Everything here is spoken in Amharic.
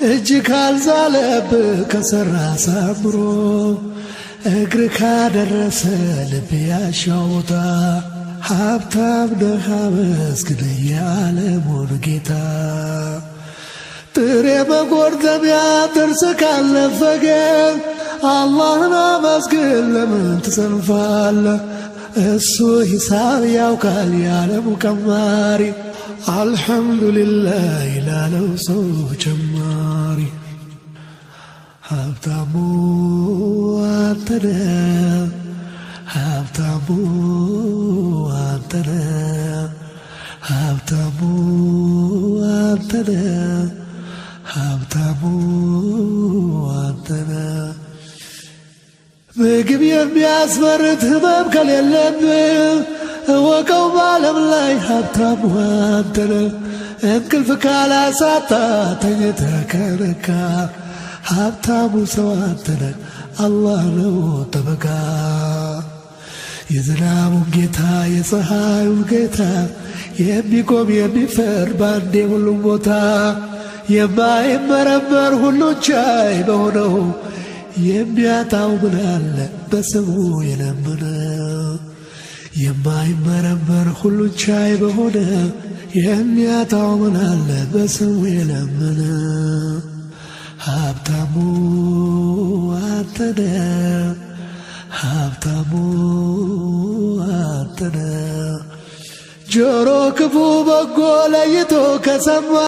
እጅ ካልዛለብህ ከሠራ ሳምሮ እግር ካደረሰ ልብ ያሻው ቦታ ሀብታም ነህ አመስግን የዓለሙን ጌታ። ጥሬ መጎርደሚያ ጥርስ ካልነፈገ አላህን አመስግን ለምን ትሰንፋለህ? እሱ ሂሳብ ያውቃል የዓለሙ ቀማሪ አልሐምዱሊላህ ይላለው ሰው ጀማሪ። ሀብታሙ አንተነህ ሀብታሙ አንተነህ ሀብታሙ አንተነህ ሀብታሙ አንተነህ። ምግብ የሚያስመርት ህመም ከሌለብህ እወቀው በዓለም ላይ ሀብታሙ አንተነህ። እንቅልፍ ካላሳጣ ተኝተህ ከነካ ሀብታሙ ሰው አንተነህ። አላህ ነው ጠበቃ የዝናቡን ጌታ የፀሐዩን ጌታ የሚቆም የሚፈርድ ባንዴ ሁሉም ቦታ የማይመረመር ሁሉን ቻይ በሆነው የሚያጣው ምን አለ በስሙ የለመነ። የማይመረመር ሁሉን ቻይ በሆነ የሚያጣው ምን አለ በስሙ የለመነ። ሀብታሙ አንተነህ ሀብታሙ አንተነህ። ጆሮ ክፉ በጎ ለይቶ ከሰማ